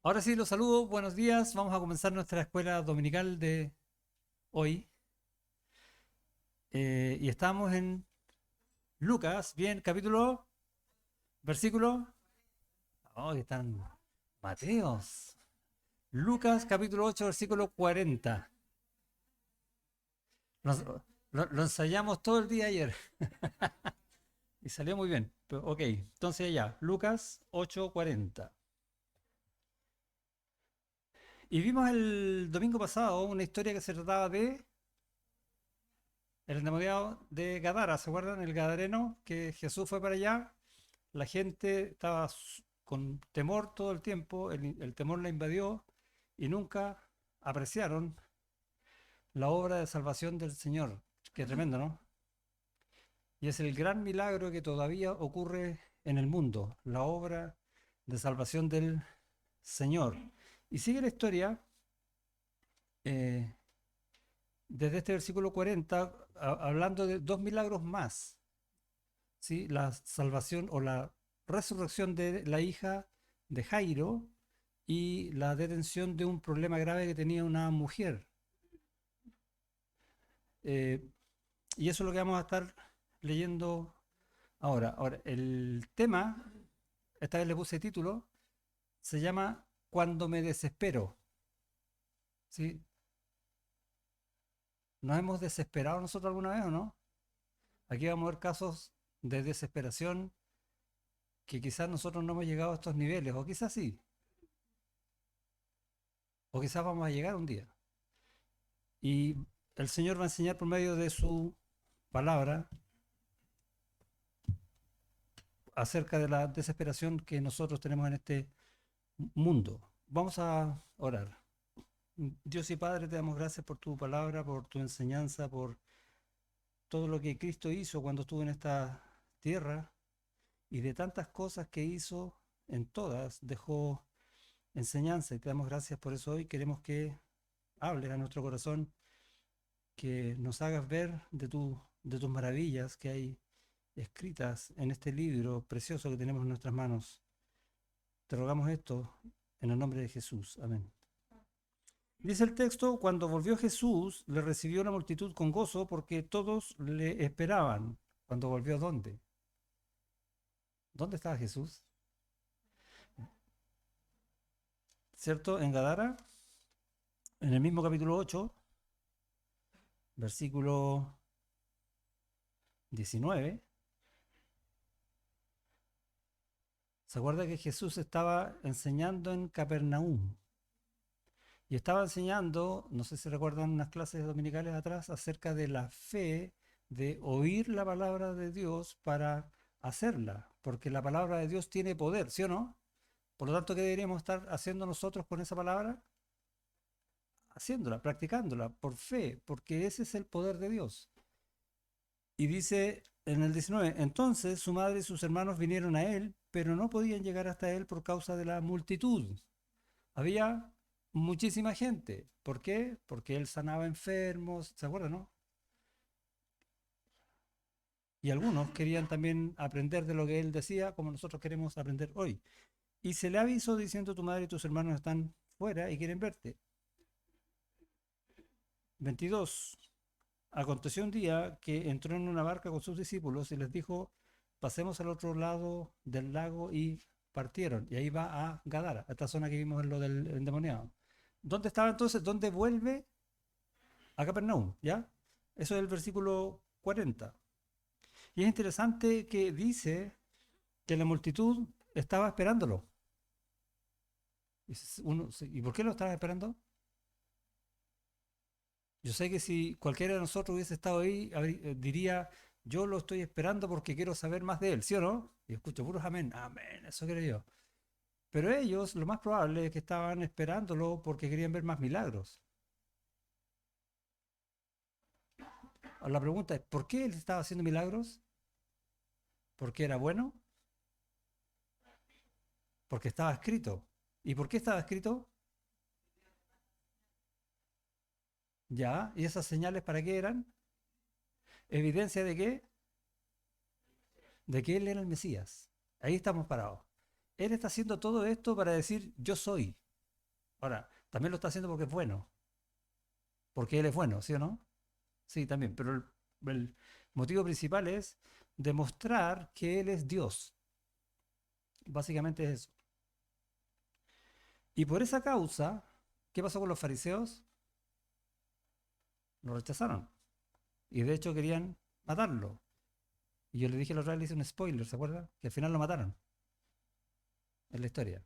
Ahora sí, los saludo, buenos días. Vamos a comenzar nuestra escuela dominical de hoy. Y estamos en Lucas, bien, capítulo, versículo. Oh, están Mateos. Lucas, capítulo 8, versículo 40. Nos- lo ensayamos todo el día ayer y salió muy bien. Ok, entonces ya, Lucas 8:40. Y vimos el domingo pasado una historia que se trataba de el endemoniado de Gadara. ¿Se acuerdan? El gadareno, que Jesús fue para allá. La gente estaba con temor todo el tiempo, el temor la invadió y nunca apreciaron la obra de salvación del Señor. Qué tremendo, ¿no? Y es el gran milagro que todavía ocurre en el mundo, la obra de salvación del Señor. Y sigue la historia eh, desde este versículo 40, hablando de dos milagros más. ¿Sí? La salvación o la resurrección de la hija de Jairo y la detención de un problema grave que tenía una mujer. Eh, y eso es lo que vamos a estar leyendo ahora. Ahora, el tema, esta vez le puse título, se llama Cuando me desespero. ¿Sí? ¿Nos hemos desesperado nosotros alguna vez o no? Aquí vamos a ver casos de desesperación que quizás nosotros no hemos llegado a estos niveles, o quizás sí, o quizás vamos a llegar un día. Y el Señor va a enseñar por medio de su palabra acerca de la desesperación que nosotros tenemos en este mundo. Vamos a orar. Dios y Padre, te damos gracias por tu palabra, por tu enseñanza, por todo lo que Cristo hizo cuando estuvo en esta tierra y de tantas cosas que hizo, en todas dejó enseñanza y te damos gracias por eso hoy. Queremos que hables a nuestro corazón, que nos hagas ver de tus maravillas que hay escritas en este libro precioso que tenemos en nuestras manos. Te rogamos esto en el nombre de Jesús. Amén. Dice el texto, cuando volvió Jesús, le recibió la multitud con gozo porque todos le esperaban. Cuando volvió, ¿dónde? ¿Dónde estaba Jesús? ¿Cierto? En Gadara, en el mismo capítulo 8, versículo 19. ¿Se acuerda que Jesús estaba enseñando en Capernaum? Y estaba enseñando, no sé si recuerdan unas clases dominicales atrás, acerca de la fe, de oír la palabra de Dios para hacerla, porque la palabra de Dios tiene poder, ¿sí o no? Por lo tanto, ¿qué deberíamos estar haciendo nosotros con esa palabra? Haciéndola, practicándola, por fe, porque ese es el poder de Dios. Y dice en el 19, entonces su madre y sus hermanos vinieron a él, pero no podían llegar hasta él por causa de la multitud. Había muchísima gente. ¿Por qué? Porque él sanaba enfermos, ¿se acuerdan, no? Y algunos querían también aprender de lo que él decía, como nosotros queremos aprender hoy. Y se le avisó diciendo, tu madre y tus hermanos están fuera y quieren verte. 22. Aconteció un día que entró en una barca con sus discípulos y les dijo, pasemos al otro lado del lago y partieron. Y ahí va a Gadara, a esta zona que vimos en lo del endemoniado. ¿Dónde estaba entonces? ¿Dónde vuelve? A Capernaum, ¿ya? Eso es el versículo 40. Y es interesante que dice que la multitud estaba esperándolo. ¿Y por qué lo estaba esperando? Yo sé que si cualquiera de nosotros hubiese estado ahí, diría, yo lo estoy esperando porque quiero saber más de él, ¿sí o no? Y escucho puros amén, amén, eso creo yo. Pero ellos, lo más probable es que estaban esperándolo porque querían ver más milagros. La pregunta es, ¿por qué él estaba haciendo milagros? ¿Porque era bueno? Porque estaba escrito. ¿Y por qué estaba escrito? Ya, ¿y esas señales para qué eran? ¿Evidencia de qué? De que Él era el Mesías. Ahí estamos parados. Él está haciendo todo esto para decir, yo soy. Ahora, también lo está haciendo porque es bueno, porque Él es bueno, ¿sí o no? Sí, también, pero el motivo principal es demostrar que Él es Dios. Básicamente es eso. Y por esa causa, ¿qué pasó con los fariseos? Lo rechazaron. Y de hecho querían matarlo. Y yo le dije la otra vez, le hice un spoiler, ¿se acuerda? Que al final lo mataron en la historia.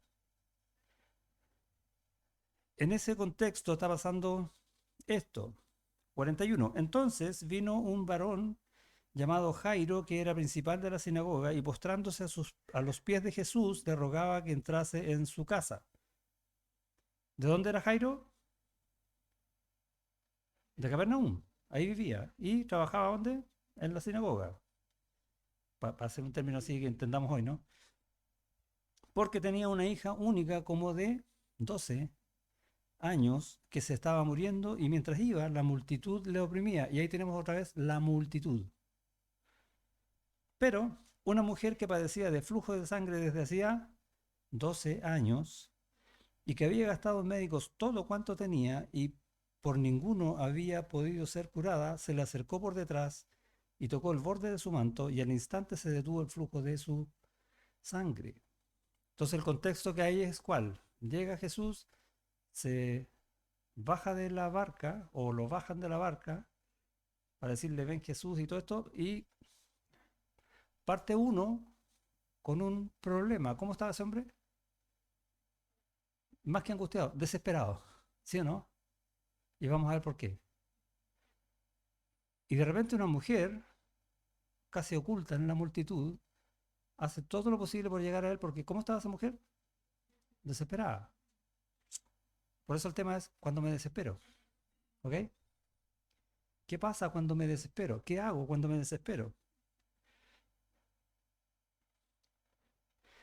En ese contexto está pasando esto. 41. Entonces vino un varón llamado Jairo, que era principal de la sinagoga, y postrándose a los pies de Jesús, le rogaba que entrase en su casa. ¿De dónde era Jairo? De Capernaum. Ahí vivía. ¿Y trabajaba dónde? En la sinagoga. Para hacer un término así que entendamos hoy, ¿no? Porque tenía una hija única como de 12 años que se estaba muriendo y mientras iba la multitud le oprimía. Y ahí tenemos otra vez la multitud. Pero una mujer que padecía de flujo de sangre desde hacía 12 años y que había gastado en médicos todo cuanto tenía y por ninguno había podido ser curada, se le acercó por detrás y tocó el borde de su manto y al instante se detuvo el flujo de su sangre. Entonces el contexto que hay es cuál. Llega Jesús, se baja de la barca o lo bajan de la barca para decirle ven Jesús y todo esto y parte uno con un problema. ¿Cómo estaba ese hombre? Más que angustiado, desesperado. ¿Sí o no? Y vamos a ver por qué. Y de repente una mujer, casi oculta en la multitud, hace todo lo posible por llegar a él, porque ¿cómo estaba esa mujer? Desesperada. Por eso el tema es cuando me desespero. ¿Ok? ¿Qué pasa cuando me desespero? ¿Qué hago cuando me desespero?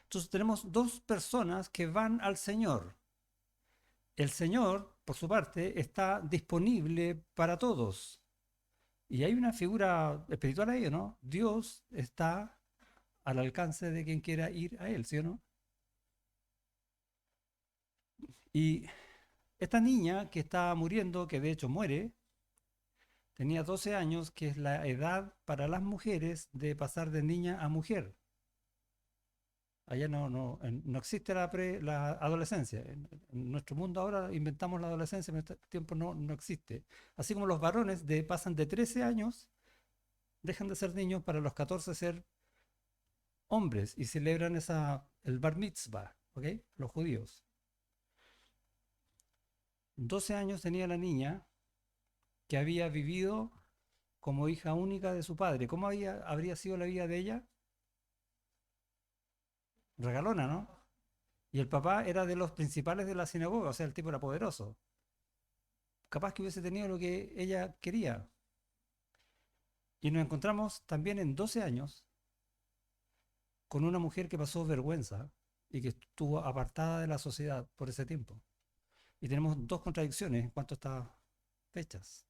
Entonces tenemos dos personas que van al Señor. El Señor, por su parte, está disponible para todos. Y hay una figura espiritual ahí, ¿no? Dios está al alcance de quien quiera ir a Él, ¿sí o no? Y esta niña que está muriendo, que de hecho muere, tenía 12 años, que es la edad para las mujeres de pasar de niña a mujer. Allá no existe la adolescencia. En nuestro mundo ahora inventamos la adolescencia, en este tiempo no existe. Así como los varones pasan de 13 años, dejan de ser niños para los 14 ser hombres y celebran el bar mitzvah, ¿ok? Los judíos. 12 años tenía la niña que había vivido como hija única de su padre. ¿Cómo habría sido la vida de ella? Regalona, ¿no? Y el papá era de los principales de la sinagoga, o sea, el tipo era poderoso. Capaz que hubiese tenido lo que ella quería. Y nos encontramos también en 12 años con una mujer que pasó vergüenza y que estuvo apartada de la sociedad por ese tiempo. Y tenemos dos contradicciones en cuanto a estas fechas.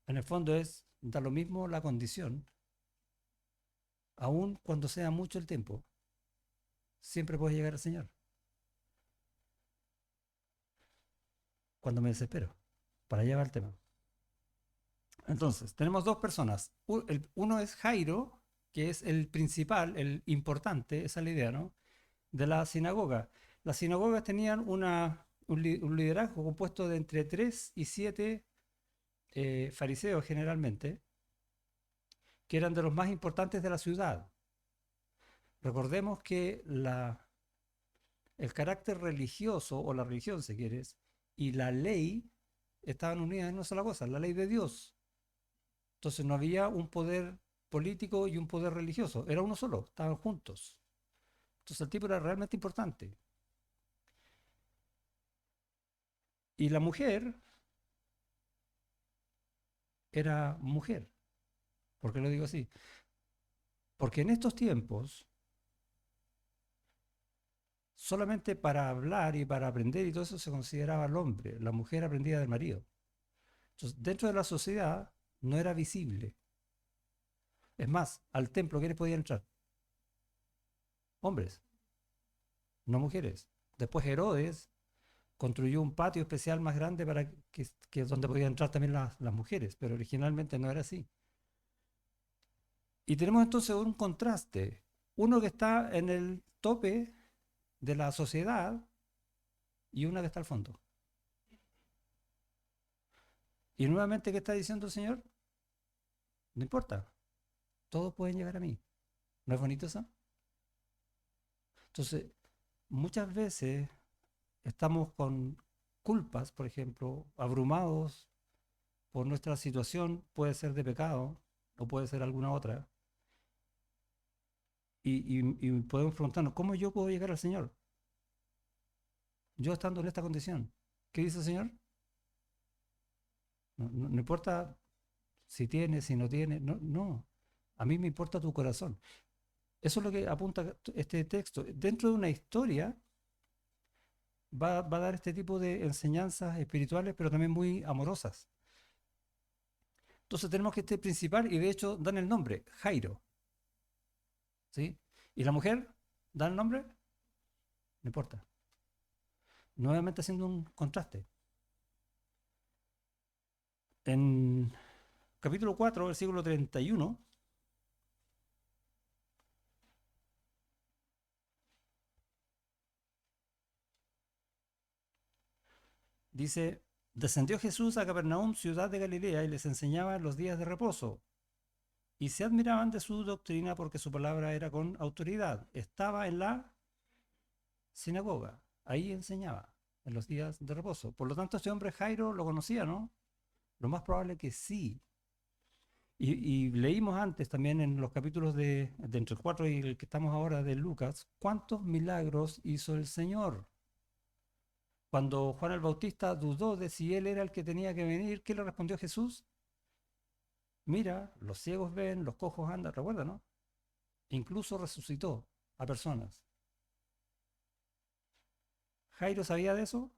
En el fondo da lo mismo la condición, aun cuando sea mucho el tiempo, siempre puedes llegar al Señor. Cuando me desespero, para llevar el tema. Entonces, tenemos dos personas. Uno es Jairo, que es el principal, el importante, esa es la idea, ¿no? De la sinagoga. Las sinagogas tenían un liderazgo compuesto de entre 3 y 7 fariseos generalmente, que eran de los más importantes de la ciudad. Recordemos que el carácter religioso, o la religión si quieres, y la ley estaban unidas en una sola cosa, la ley de Dios. Entonces no había un poder político y un poder religioso, era uno solo, estaban juntos. Entonces el tipo era realmente importante. Y la mujer era mujer. ¿Por qué lo digo así? Porque en estos tiempos, solamente para hablar y para aprender y todo eso se consideraba el hombre, la mujer aprendía del marido. Entonces, dentro de la sociedad no era visible. Es más, al templo, ¿quiénes podían entrar? Hombres, no mujeres. Después Herodes construyó un patio especial más grande para que donde podían entrar también las mujeres, pero originalmente no era así. Y tenemos entonces un contraste, uno que está en el tope de la sociedad y una que está al fondo. Y nuevamente, ¿qué está diciendo el Señor? No importa, todos pueden llegar a mí. ¿No es bonito eso? Entonces, muchas veces estamos con culpas, por ejemplo, abrumados por nuestra situación, puede ser de pecado o puede ser alguna otra, y podemos preguntarnos, ¿cómo yo puedo llegar al Señor? Yo estando en esta condición. ¿Qué dice el Señor? No importa si tiene, si no tiene, no, no. A mí me importa tu corazón. Eso es lo que apunta este texto. Dentro de una historia va a dar este tipo de enseñanzas espirituales, pero también muy amorosas. Entonces tenemos que este principal, y de hecho dan el nombre, Jairo. ¿Sí? ¿Y la mujer? ¿Da el nombre? No importa. Nuevamente haciendo un contraste. En capítulo 4, versículo 31, dice, descendió Jesús a Capernaum, ciudad de Galilea, y les enseñaba en los días de reposo. Y se admiraban de su doctrina porque su palabra era con autoridad. Estaba en la sinagoga, ahí enseñaba, en los días de reposo. Por lo tanto, este hombre Jairo lo conocía, ¿no? Lo más probable que sí. Y leímos antes también en los capítulos de entre el 4 y el que estamos ahora de Lucas, cuántos milagros hizo el Señor. Cuando Juan el Bautista dudó de si él era el que tenía que venir, ¿qué le respondió Jesús? Mira, los ciegos ven, los cojos andan, recuerda, ¿no? Incluso resucitó a personas. ¿Jairo sabía de eso?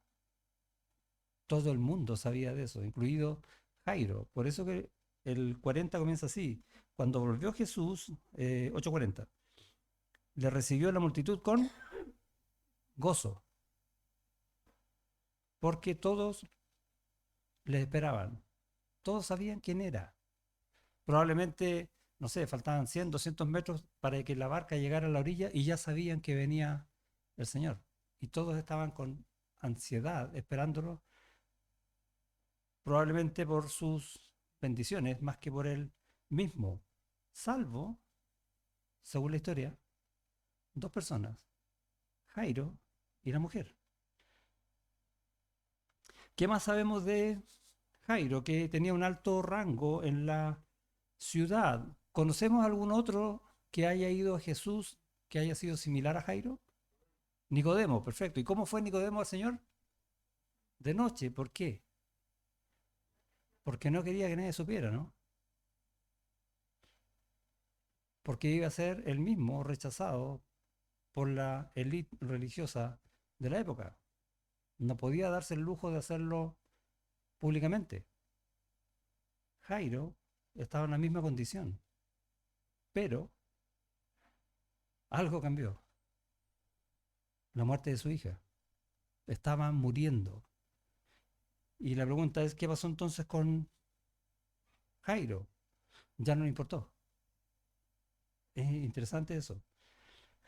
Todo el mundo sabía de eso, incluido Jairo. Por eso que el 40 comienza así. Cuando volvió Jesús, 8:40, le recibió la multitud con gozo, porque todos le esperaban. Todos sabían quién era. Probablemente, no sé, faltaban 100, 200 metros para que la barca llegara a la orilla y ya sabían que venía el Señor. Y todos estaban con ansiedad esperándolo, probablemente por sus bendiciones más que por él mismo. Salvo, según la historia, dos personas, Jairo y la mujer. ¿Qué más sabemos de Jairo? Que tenía un alto rango en la ciudad. ¿Conocemos algún otro que haya ido a Jesús que haya sido similar a Jairo? Nicodemo, perfecto. ¿Y cómo fue Nicodemo al Señor? De noche, ¿por qué? Porque no quería que nadie supiera, ¿no? Porque iba a ser el mismo rechazado por la élite religiosa de la época. No podía darse el lujo de hacerlo públicamente. Jairo estaba en la misma condición, pero algo cambió. La muerte de su hija. Estaba muriendo. Y la pregunta es, ¿qué pasó entonces con Jairo? Ya no le importó. Es interesante eso.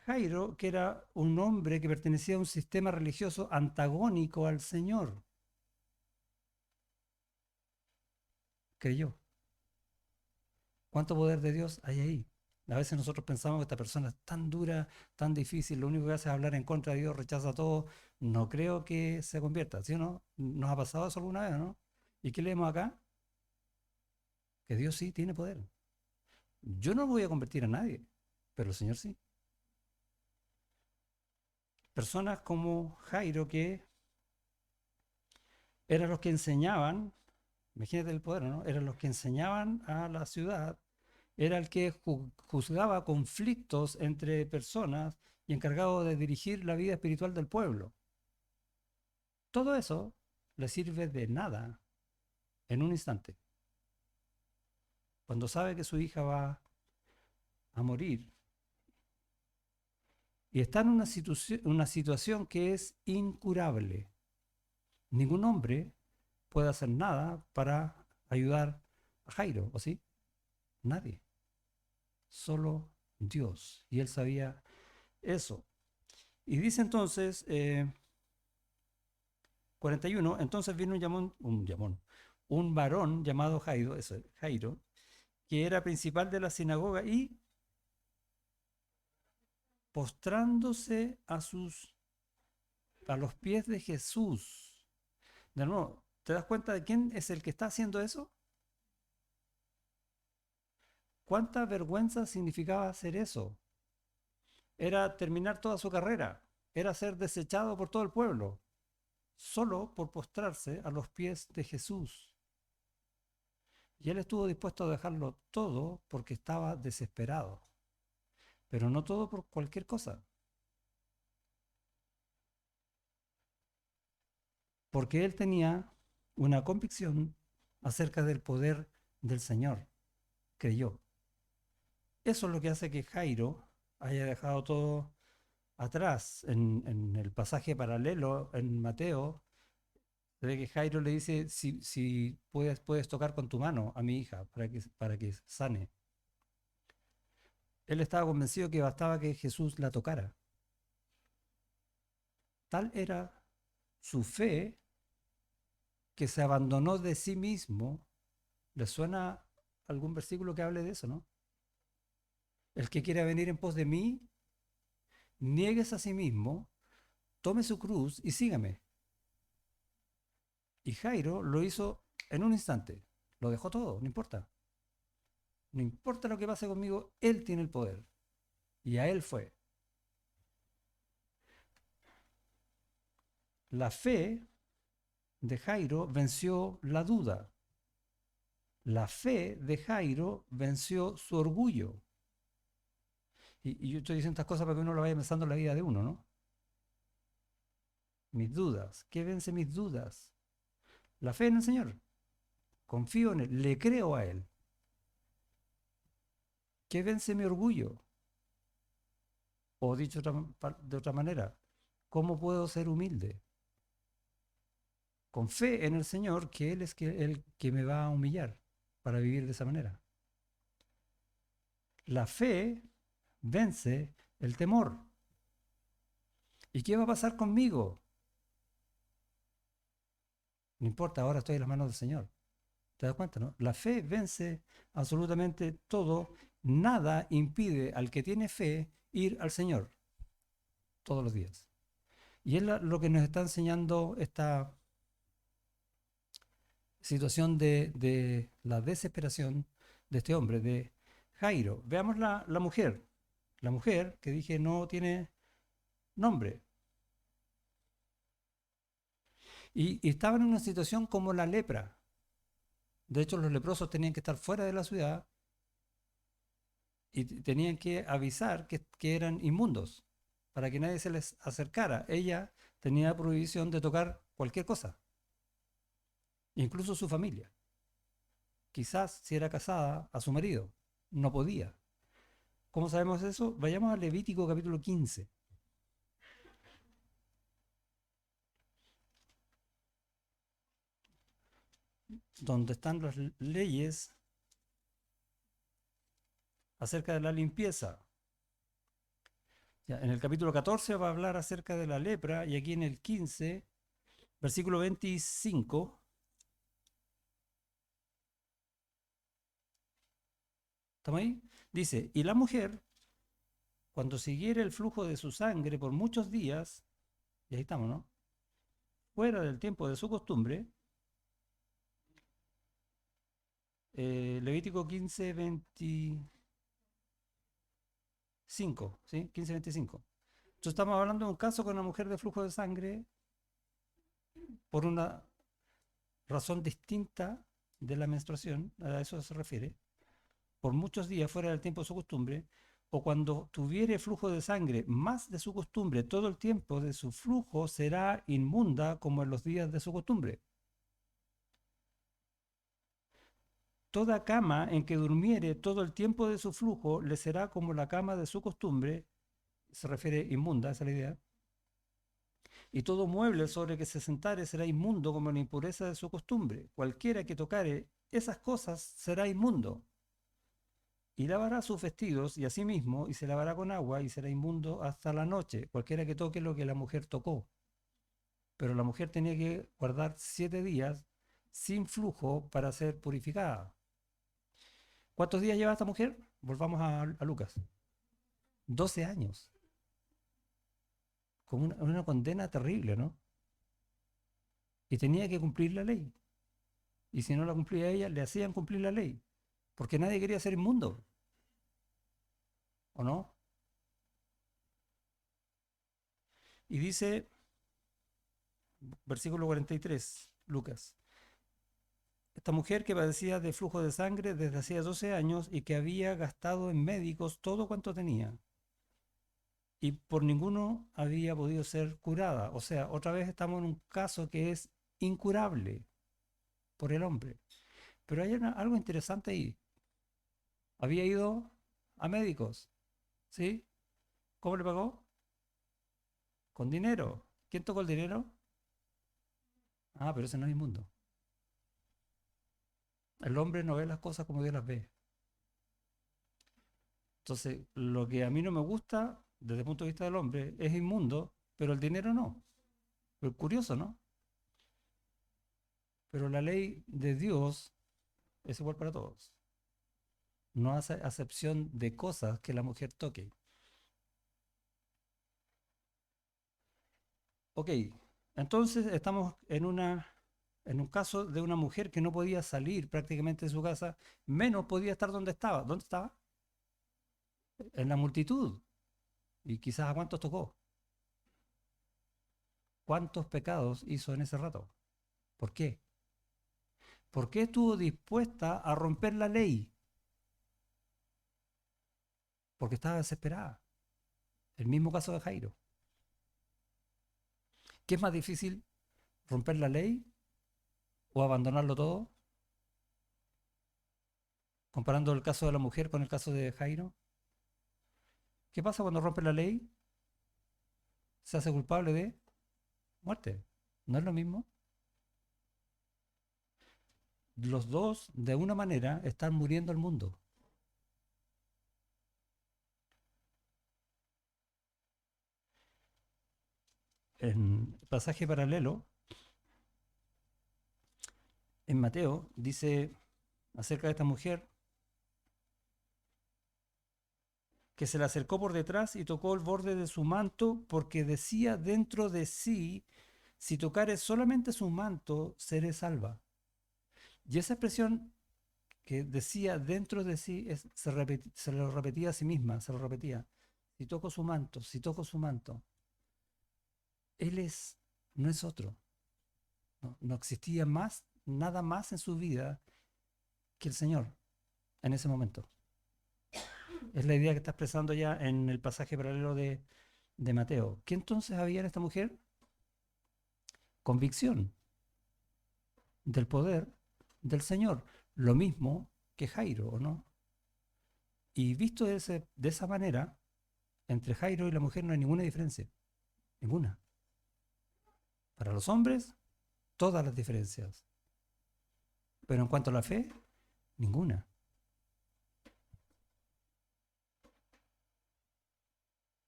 Jairo, que era un hombre que pertenecía a un sistema religioso antagónico al Señor, creyó. ¿Cuánto poder de Dios hay ahí? A veces nosotros pensamos que esta persona es tan dura, tan difícil, lo único que hace es hablar en contra de Dios, rechaza todo. No creo que se convierta, ¿sí o no? ¿Nos ha pasado eso alguna vez, no? ¿Y qué leemos acá? Que Dios sí tiene poder. Yo no voy a convertir a nadie, pero el Señor sí. Personas como Jairo que eran los que enseñaban, imagínate el poder, ¿no? Eran los que enseñaban a la ciudad, era el que juzgaba conflictos entre personas y encargado de dirigir la vida espiritual del pueblo. Todo eso le sirve de nada en un instante. Cuando sabe que su hija va a morir y está en una situación que es incurable. Ningún hombre puede hacer nada para ayudar a Jairo, ¿o sí? Nadie. Solo Dios. Y él sabía eso. Y dice entonces, 41, entonces vino un varón llamado Jairo, eso, Jairo, que era principal de la sinagoga y postrándose a los pies de Jesús. De nuevo, ¿te das cuenta de quién es el que está haciendo eso? ¿Cuánta vergüenza significaba hacer eso? Era terminar toda su carrera, era ser desechado por todo el pueblo, solo por postrarse a los pies de Jesús. Y él estuvo dispuesto a dejarlo todo porque estaba desesperado, pero no todo por cualquier cosa, porque él tenía una convicción acerca del poder del Señor, creyó. Eso es lo que hace que Jairo haya dejado todo atrás. En el pasaje paralelo en Mateo, de que Jairo le dice, si puedes tocar con tu mano a mi hija para que sane. Él estaba convencido que bastaba que Jesús la tocara. Tal era su fe que se abandonó de sí mismo. ¿Le suena algún versículo que hable de eso, no? El que quiera venir en pos de mí, niegues a sí mismo, tome su cruz y sígame. Y Jairo lo hizo en un instante. Lo dejó todo, no importa. No importa lo que pase conmigo, él tiene el poder. Y a él fue. La fe de Jairo venció la duda. La fe de Jairo venció su orgullo. Y yo estoy diciendo estas cosas para que uno lo vaya pensando en la vida de uno, ¿no? Mis dudas. ¿Qué vence mis dudas? La fe en el Señor. Confío en Él. Le creo a Él. ¿Qué vence mi orgullo? O dicho de otra manera, ¿cómo puedo ser humilde? Con fe en el Señor, que Él es el que me va a humillar para vivir de esa manera. La fe vence el temor. ¿Y qué va a pasar conmigo? No importa, ahora estoy en las manos del Señor. ¿Te das cuenta, no? La fe vence absolutamente todo. Nada impide al que tiene fe ir al Señor todos los días. Y es lo que nos está enseñando esta situación de la desesperación de este hombre, de Jairo. Veamos la mujer. La mujer que dije no tiene nombre. Y estaban en una situación como la lepra. De hecho, los leprosos tenían que estar fuera de la ciudad y tenían que avisar que eran inmundos para que nadie se les acercara. Ella tenía prohibición de tocar cualquier cosa, incluso su familia. Quizás si era casada, a su marido. No podía. ¿Cómo sabemos eso? Vayamos a Levítico capítulo 15. Donde están las leyes acerca de la limpieza. Ya, en el capítulo 14 va a hablar acerca de la lepra y aquí en el 15, versículo 25, ¿estamos ahí? Dice, y la mujer, cuando siguiere el flujo de su sangre por muchos días, y ahí estamos, ¿no? Fuera del tiempo de su costumbre, Levítico 15, 25, ¿sí? 15, 25. Entonces estamos hablando de un caso con una mujer de flujo de sangre por una razón distinta de la menstruación, a eso se refiere, por muchos días fuera del tiempo de su costumbre, o cuando tuviere flujo de sangre más de su costumbre, todo el tiempo de su flujo será inmunda como en los días de su costumbre. Toda cama en que durmiere todo el tiempo de su flujo le será como la cama de su costumbre, se refiere inmunda, esa es la idea. Y todo mueble sobre que se sentare será inmundo como la impureza de su costumbre. Cualquiera que tocare esas cosas será inmundo. Y lavará sus vestidos y a sí mismo, y se lavará con agua, y será inmundo hasta la noche. Cualquiera que toque lo que la mujer tocó. Pero la mujer tenía que guardar 7 días sin flujo para ser purificada. ¿Cuántos días lleva esta mujer? Volvamos a Lucas. 12 años. Con una condena terrible, ¿no? Y tenía que cumplir la ley. Y si no la cumplía ella, le hacían cumplir la ley. Porque nadie quería ser inmundo, ¿o no? Y dice, versículo 43, Lucas. Esta mujer que padecía de flujo de sangre desde hacía 12 años y que había gastado en médicos todo cuanto tenía. Y por ninguno había podido ser curada. O sea, otra vez estamos en un caso que es incurable por el hombre. Pero hay algo interesante ahí. Había ido a médicos, ¿sí? ¿Cómo le pagó? Con dinero. ¿Quién tocó el dinero? Ah, pero ese no es inmundo. El hombre no ve las cosas como Dios las ve. Entonces, lo que a mí no me gusta desde el punto de vista del hombre es inmundo, pero el dinero no. Es curioso, ¿no? Pero la ley de Dios es igual para todos. No hace acepción de cosas que la mujer toque. Ok, entonces estamos en un caso de una mujer que no podía salir prácticamente de su casa, menos podía estar donde estaba. ¿Dónde estaba? En la multitud. Y quizás a cuántos tocó. ¿Cuántos pecados hizo en ese rato? ¿Por qué? ¿Por qué estuvo dispuesta a romper la ley? Porque estaba desesperada. El mismo caso de Jairo. ¿Qué es más difícil? ¿Romper la ley o abandonarlo todo? Comparando el caso de la mujer con el caso de Jairo. ¿Qué pasa cuando rompe la ley? Se hace culpable de muerte. ¿No es lo mismo? Los dos, de una manera, están muriendo al mundo. En pasaje paralelo, en Mateo, dice acerca de esta mujer que se le acercó por detrás y tocó el borde de su manto porque decía dentro de sí, si tocare solamente su manto, seré salva. Y esa expresión que decía dentro de sí se lo repetía a sí misma, se lo repetía. Si toco su manto, si toco su manto. Él no es otro. No existía más, nada más en su vida que el Señor en ese momento. Es la idea que está expresando ya en el pasaje paralelo de Mateo. ¿Qué entonces había en esta mujer? Convicción del poder del Señor. Lo mismo que Jairo, ¿o no? Y visto de esa manera, entre Jairo y la mujer no hay ninguna diferencia. Ninguna. Para los hombres, todas las diferencias. Pero en cuanto a la fe, ninguna.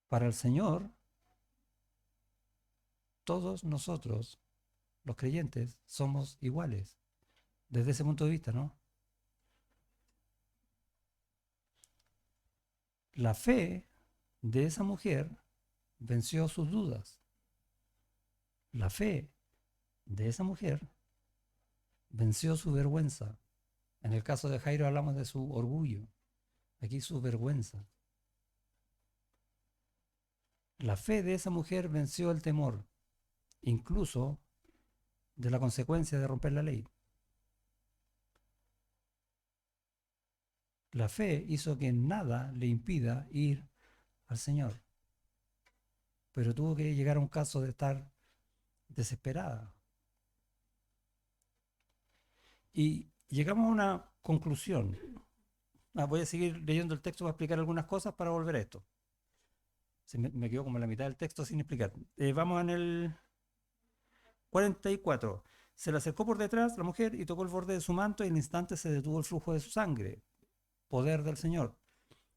Para el Señor, todos nosotros, los creyentes, somos iguales. Desde ese punto de vista, ¿no? La fe de esa mujer venció sus dudas. La fe de esa mujer venció su vergüenza. En el caso de Jairo hablamos de su orgullo. Aquí su vergüenza. La fe de esa mujer venció el temor, incluso de la consecuencia de romper la ley. La fe hizo que nada le impida ir al Señor. Pero tuvo que llegar a un caso de estar desesperada. Y llegamos a una conclusión. Voy a seguir leyendo el texto para explicar algunas cosas para volver a esto. Me quedo como en la mitad del texto sin explicar. Vamos en el 44. Se le acercó por detrás la mujer y tocó el borde de su manto y al instante se detuvo el flujo de su sangre. Poder del Señor.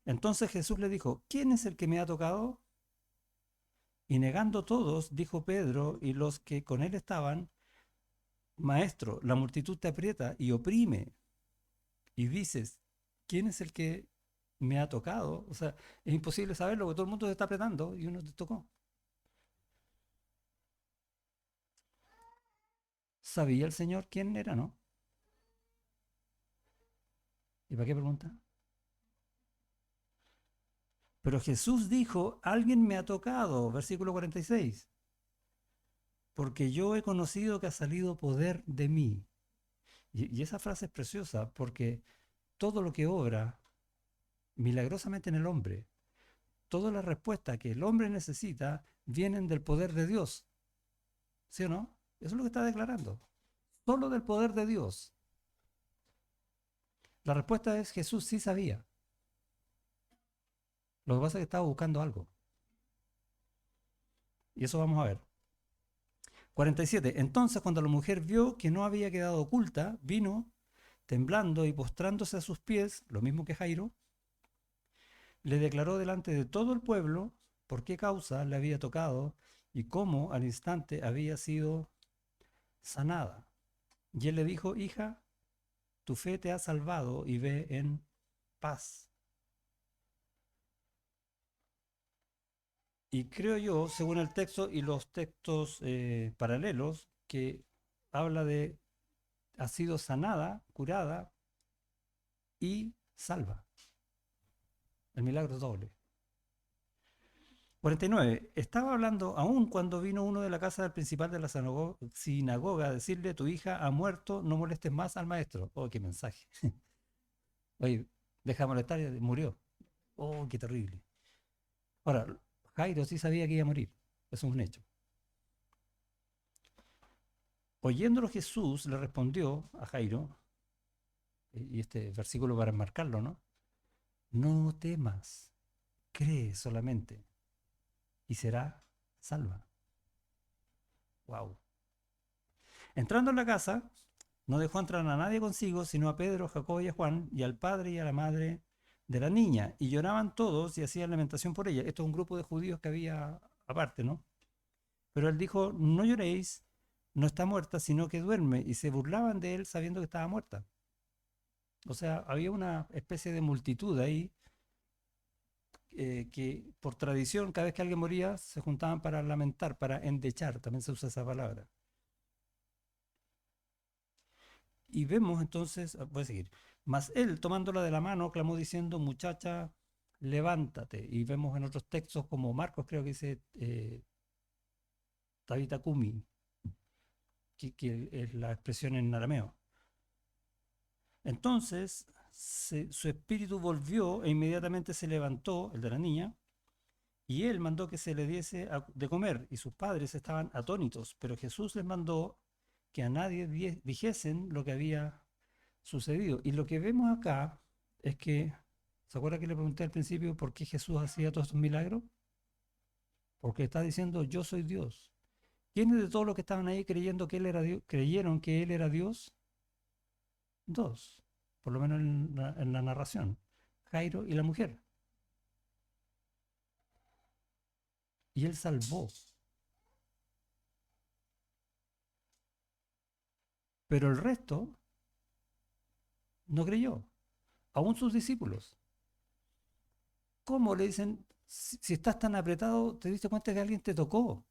Entonces Jesús le dijo, ¿quién es el que me ha tocado? Y negando todos, dijo Pedro y los que con él estaban, Maestro, la multitud te aprieta y oprime. Y dices, ¿quién es el que me ha tocado? O sea, es imposible saberlo porque todo el mundo se está apretando y uno te tocó. ¿Sabía el Señor quién era, no? ¿Y para qué pregunta? Pero Jesús dijo, alguien me ha tocado, versículo 46, porque yo he conocido que ha salido poder de mí. Y esa frase es preciosa porque todo lo que obra milagrosamente en el hombre, todas las respuestas que el hombre necesita vienen del poder de Dios. ¿Sí o no? Eso es lo que está declarando. Solo del poder de Dios. La respuesta es Jesús sí sabía. Lo que pasa es que estaba buscando algo. Y eso vamos a ver. 47. Entonces, cuando la mujer vio que no había quedado oculta, vino temblando y postrándose a sus pies, lo mismo que Jairo, le declaró delante de todo el pueblo por qué causa le había tocado y cómo al instante había sido sanada. Y él le dijo, hija, tu fe te ha salvado y ve en paz. Y creo yo, según el texto y los textos paralelos, que habla de ha sido sanada, curada y salva. El milagro es doble. 49. Estaba hablando aún cuando vino uno de la casa del principal de la sinagoga a decirle, tu hija ha muerto, no molestes más al maestro. Oh, qué mensaje. Oye, deja de molestar, y murió. Oh, qué terrible. Ahora, Jairo sí sabía que iba a morir. Eso es un hecho. Oyéndolo Jesús le respondió a Jairo, y este versículo para enmarcarlo, ¿no? No temas, cree solamente y será salva. Wow. Entrando en la casa, no dejó entrar a nadie consigo, sino a Pedro, Jacobo y a Juan, y al padre y a la madre de la niña. Y lloraban todos y hacían lamentación por ella. Esto es un grupo de judíos que había aparte, ¿no? Pero él dijo, no lloréis, no está muerta, sino que duerme. Y se burlaban de él sabiendo que estaba muerta. O sea, había una especie de multitud ahí que por tradición, cada vez que alguien moría, se juntaban para lamentar, para endechar, también se usa esa palabra. Y vemos entonces, voy a seguir, mas él tomándola de la mano clamó diciendo, muchacha, levántate. Y vemos en otros textos como Marcos creo que dice Tabita Kumi, que es la expresión en arameo. Entonces su espíritu volvió e inmediatamente se levantó, el de la niña, y él mandó que se le diese de comer, y sus padres estaban atónitos, pero Jesús les mandó que a nadie dijesen lo que había sucedido. Y lo que vemos acá es que, ¿se acuerda que le pregunté al principio por qué Jesús hacía todos estos milagros? Porque está diciendo, yo soy Dios. ¿Quiénes de todos los que estaban ahí creyendo que él era Dios, creyeron que él era Dios? Dos, por lo menos en la narración, Jairo y la mujer. Y él salvó. Pero el resto no creyó, aún sus discípulos. ¿Cómo le dicen, si estás tan apretado, te diste cuenta que alguien te tocó?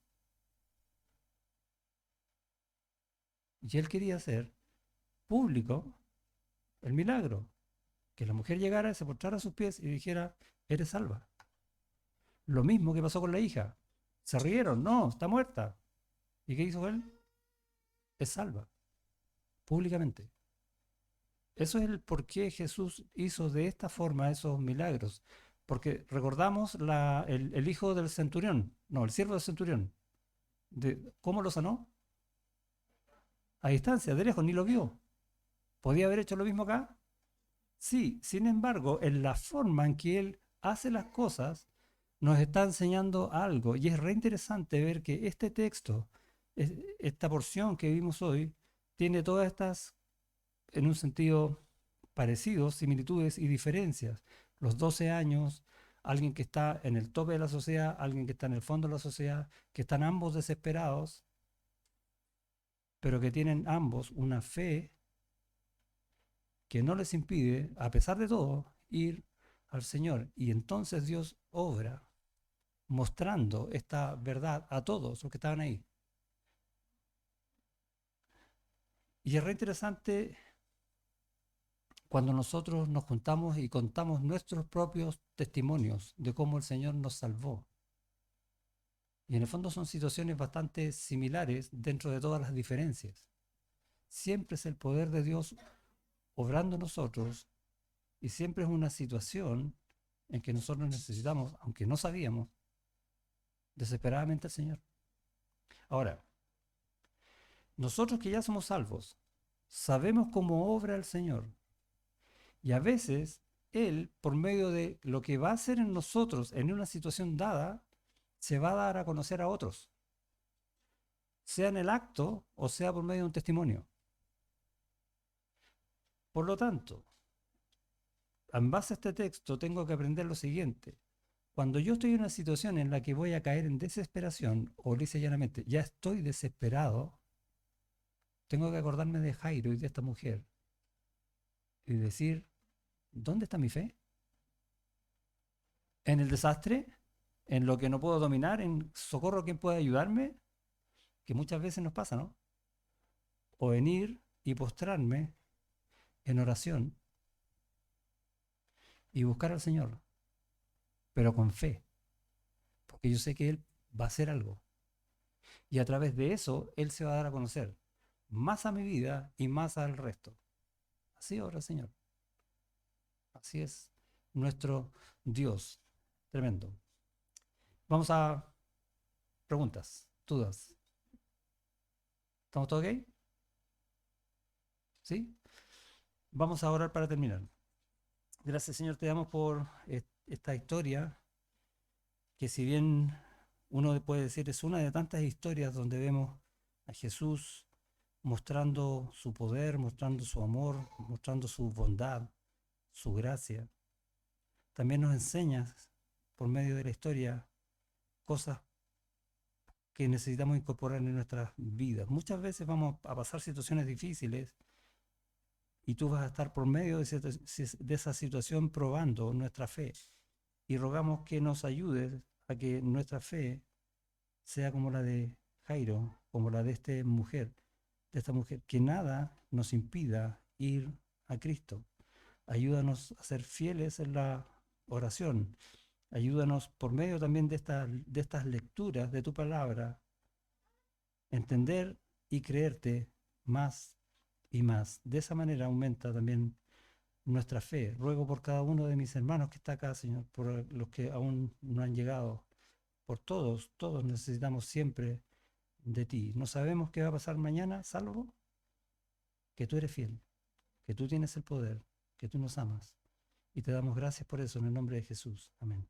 Y él quería hacer público el milagro, que la mujer llegara, se postrara a sus pies y dijera, eres salva. Lo mismo que pasó con la hija. Se rieron, no, está muerta. ¿Y qué hizo él? Es salva, públicamente. Eso es el por qué Jesús hizo de esta forma esos milagros. Porque recordamos el hijo del centurión, no, el siervo del centurión. ¿Cómo lo sanó? A distancia, de lejos, ni lo vio. ¿Podía haber hecho lo mismo acá? Sí, sin embargo, en la forma en que él hace las cosas, nos está enseñando algo. Y es re interesante ver que este texto Esta porción que vimos hoy tiene todas estas, en un sentido parecido, similitudes y diferencias. Los 12 años, alguien que está en el tope de la sociedad, alguien que está en el fondo de la sociedad, que están ambos desesperados, pero que tienen ambos una fe que no les impide, a pesar de todo, ir al Señor. Y entonces Dios obra mostrando esta verdad a todos los que estaban ahí. Y es re interesante cuando nosotros nos juntamos y contamos nuestros propios testimonios de cómo el Señor nos salvó. Y en el fondo son situaciones bastante similares dentro de todas las diferencias. Siempre es el poder de Dios obrando en nosotros y siempre es una situación en que nosotros necesitamos, aunque no sabíamos, desesperadamente al Señor. Ahora, nosotros que ya somos salvos, sabemos cómo obra el Señor. Y a veces Él, por medio de lo que va a hacer en nosotros en una situación dada, se va a dar a conocer a otros, sea en el acto o sea por medio de un testimonio. Por lo tanto, en base a este texto tengo que aprender lo siguiente. Cuando yo estoy en una situación en la que voy a caer en desesperación, o lisa y llanamente, ya estoy desesperado, tengo que acordarme de Jairo y de esta mujer y decir, ¿dónde está mi fe? ¿En el desastre? ¿En lo que no puedo dominar? ¿En socorro a quien pueda ayudarme? Que muchas veces nos pasa, ¿no? O en ir y postrarme en oración y buscar al Señor, pero con fe, porque yo sé que Él va a hacer algo. Y a través de eso, Él se va a dar a conocer más a mi vida y más al resto. Así obra el Señor. Así es nuestro Dios. Tremendo. Vamos a preguntas, dudas. ¿Estamos todos ok? ¿Sí? Vamos a orar para terminar. Gracias, Señor, te damos por esta historia, que si bien uno puede decir es una de tantas historias donde vemos a Jesús mostrando su poder, mostrando su amor, mostrando su bondad, su gracia, también nos enseñas por medio de la historia cosas que necesitamos incorporar en nuestras vidas. Muchas veces vamos a pasar situaciones difíciles y tú vas a estar por medio de esa situación probando nuestra fe. Y rogamos que nos ayudes a que nuestra fe sea como la de Jairo, como la de esta mujer, que nada nos impida ir a Cristo. Ayúdanos a ser fieles en la oración. Ayúdanos por medio también de estas lecturas de tu palabra, entender y creerte más y más. De esa manera aumenta también nuestra fe. Ruego por cada uno de mis hermanos que está acá, Señor, por los que aún no han llegado, por todos, todos necesitamos siempre de ti. No sabemos qué va a pasar mañana, salvo que tú eres fiel, que tú tienes el poder, que tú nos amas. Y te damos gracias por eso en el nombre de Jesús. Amén.